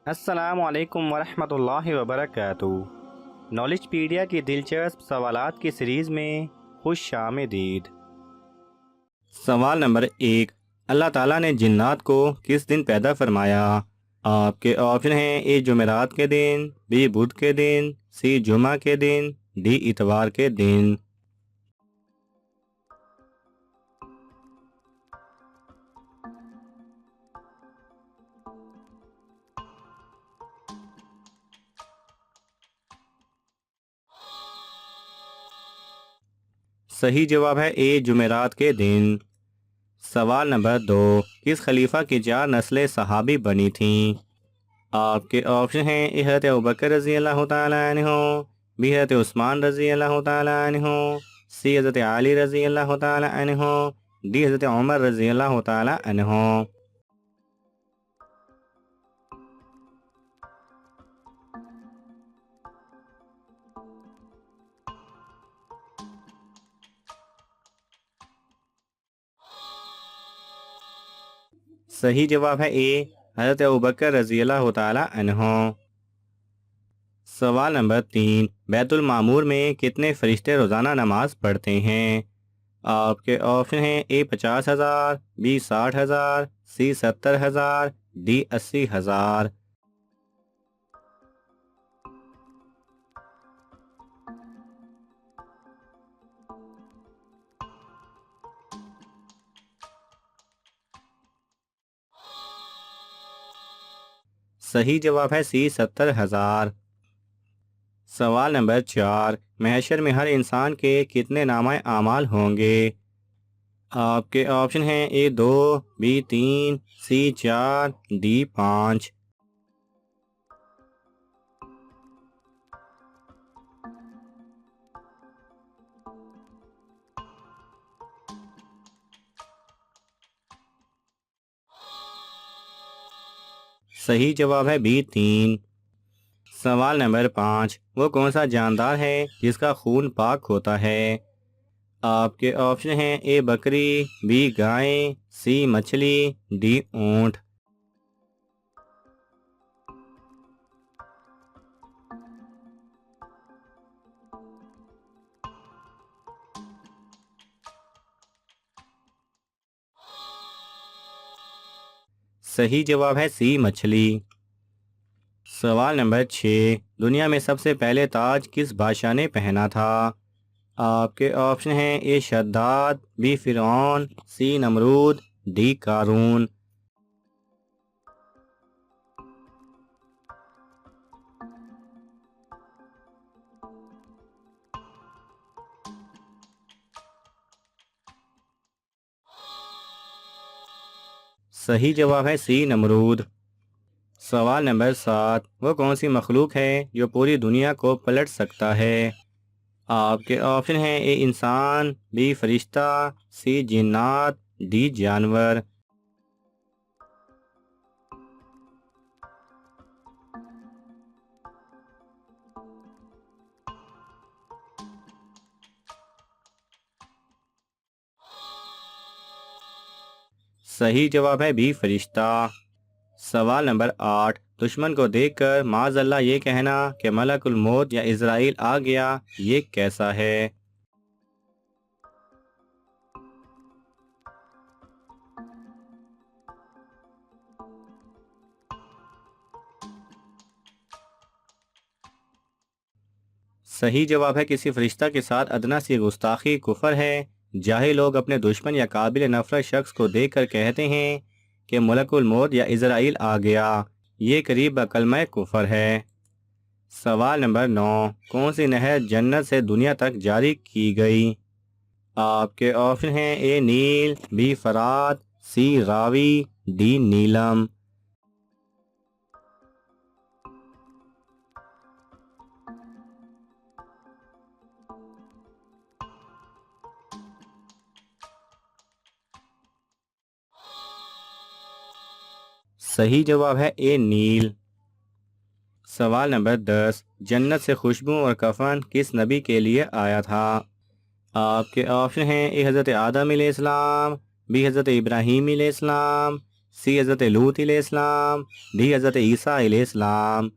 अस्सलामु अलैकुम वरहमतुल्लाहि वबरकातुहू। नॉलेजपीडिया की दिलचस्प सवालात की सीरीज़ में खुश आमदीद। सवाल नंबर 1। अल्लाह ताला ने जिन्नात को किस दिन पैदा फरमाया? आपके ऑप्शन हैं ए जुमेरात के दिन, बी बुध के दिन, सी जुमा के दिन, डी इतवार के दिन। सही जवाब है ए जुमेरात के दिन। सवाल नंबर 2। किस खलीफा की 4 नस्लें सहाबी बनी थीं? आपके ऑप्शन हैं ए हज़रत अबू बकर रज़ी अल्लाह तआला अन्हु, बी हज़रत उस्मान रज़ी अल्लाह तआला अन्हु, सी हज़रत अली रज़ी अल्लाह तआला अन्हु, डी हज़रत उमर रज़ी अल्लाह तआला अन्हु। सही जवाब है ए हज़रत अबू बकर रज़ी अल्लाह तआला अन्हु। सवाल नंबर 3। बैतुल मामूर में कितने फरिश्ते रोज़ाना नमाज पढ़ते हैं? आपके ऑप्शन हैं ए 50,000, बी 60,000, सी 70,000, डी 80,000। सही जवाब है सी 70,000। सवाल नंबर 4। महशर में हर इंसान के कितने नामाए आमाल होंगे? आपके ऑप्शन हैं ए 2, बी 3, सी 4, डी 5। सही जवाब है बी 3। सवाल नंबर 5। वो कौन सा जानदार है जिसका खून पाक होता है? आपके ऑप्शन हैं ए बकरी, बी गाय, सी मछली, डी ऊंट। सही जवाब है सी मछली। सवाल नंबर 6। दुनिया में सबसे पहले ताज किस बादशाह ने पहना था? आपके ऑप्शन हैं ए शद्दाद, बी फिरौन, सी नमरूद, डी कारून। सही जवाब है सी नमरूद। सवाल नंबर 7। वो कौन सी मखलूक है जो पूरी दुनिया को पलट सकता है? आपके ऑप्शन हैं ए इंसान, बी फरिश्ता, सी जिन्नात, डी जानवर। सही जवाब है बी फरिश्ता। सवाल नंबर 8। दुश्मन को देखकर माज़अल्लाह ये कहना कि मलकुल मौत या इज़राइल आ गया, ये कैसा है? सही जवाब है किसी फरिश्ता के साथ अदना सी गुस्ताखी कुफर है। जाहिल लोग अपने दुश्मन या काबिल नफरत शख्स को देखकर कहते हैं कि मलकुल मौत या इज़राइल आ गया, ये करीब कलमा कुफर है। सवाल नंबर 9। कौन सी नहर जन्नत से दुनिया तक जारी की गई? आपके ऑप्शन हैं ए नील, बी फरात, सी रावी, डी नीलम। सही जवाब है ए नील। सवाल नंबर 10। जन्नत से खुशबू और कफन किस नबी के लिए आया था? आपके ऑप्शन हैं ए हज़रत आदम अलैहिस्सलाम, बी हज़रत इब्राहीम अलैहिस्सलाम, सी हज़रत लूत अलैहिस्सलाम, डी हज़रत ईसा अलैहिस्सलाम।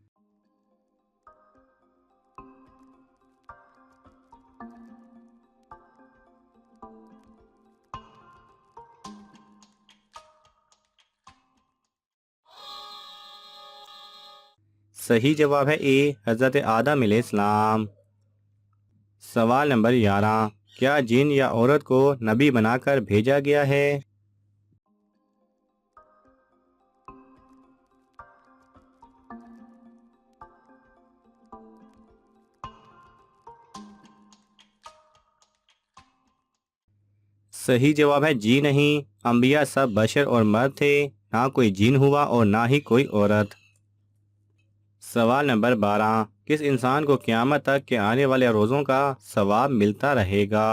सही जवाब है ए हज़रत आदम अलैहिस्सलाम। सवाल नंबर 11, क्या जिन या औरत को नबी बनाकर भेजा गया है? सही जवाब है जी नहीं, अंबिया सब बशर और मर्द थे, ना कोई जिन हुआ और ना ही कोई औरत। सवाल नंबर 12, किस इंसान को क़यामत तक के आने वाले रोज़ों का सवाब मिलता रहेगा?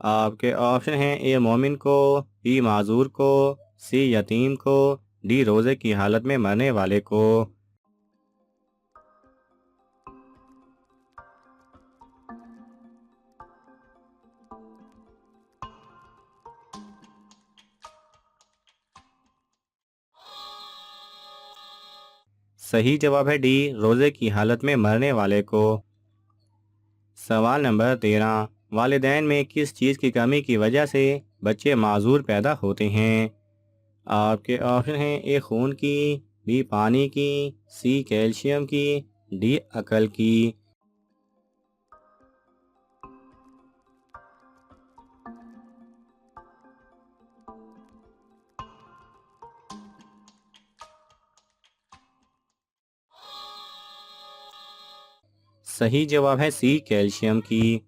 आपके ऑप्शन हैं ए मोमिन को, बी माजूर को, सी यतीम को, डी रोज़े की हालत में मरने वाले को। सही जवाब है डी रोज़े की हालत में मरने वाले को। सवाल नंबर 13, वालिदैन में किस चीज़ की कमी की वजह से बच्चे माजूर पैदा होते हैं? आपके ऑप्शन हैं ए खून की, बी पानी की, सी कैल्शियम की, डी अकल की। सही जवाब है सी कैल्शियम की।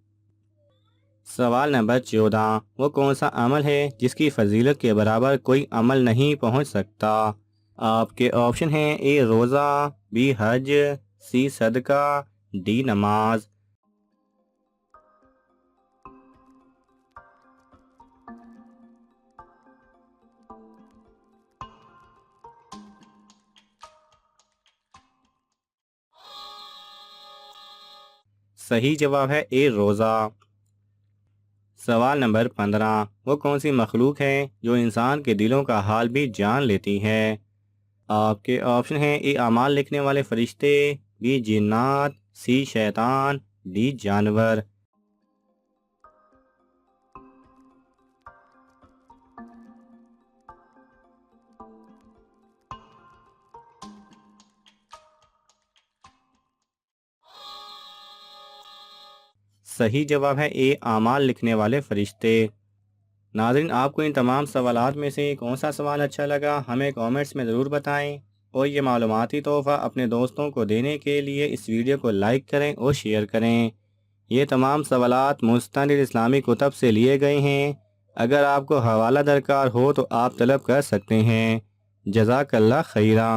सवाल नंबर 14, वो कौन सा अमल है जिसकी फजीलत के बराबर कोई अमल नहीं पहुंच सकता? आपके ऑप्शन हैं ए रोज़ा, बी हज, सी सदका, डी नमाज। सही जवाब है ए रोज़ा। सवाल नंबर 15, वो कौन सी मखलूक है जो इंसान के दिलों का हाल भी जान लेती है? आपके ऑप्शन हैं ए अमाल लिखने वाले फरिश्ते, बी जिन्नात, सी शैतान, डी जानवर। सही जवाब है ए अमाल लिखने वाले फरिश्ते। नाज़रीन, आपको इन तमाम सवालात में से कौन सा सवाल अच्छा लगा हमें कमेंट्स में ज़रूर बताएं, और ये मालूमाती तोहफ़ा अपने दोस्तों को देने के लिए इस वीडियो को लाइक करें और शेयर करें। ये तमाम सवालात मुस्तनिद इस्लामी कुतब से लिए गए हैं। अगर आपको हवाला दरकार हो तो आप तलब कर सकते हैं। जज़ाकल्लाह खैरा।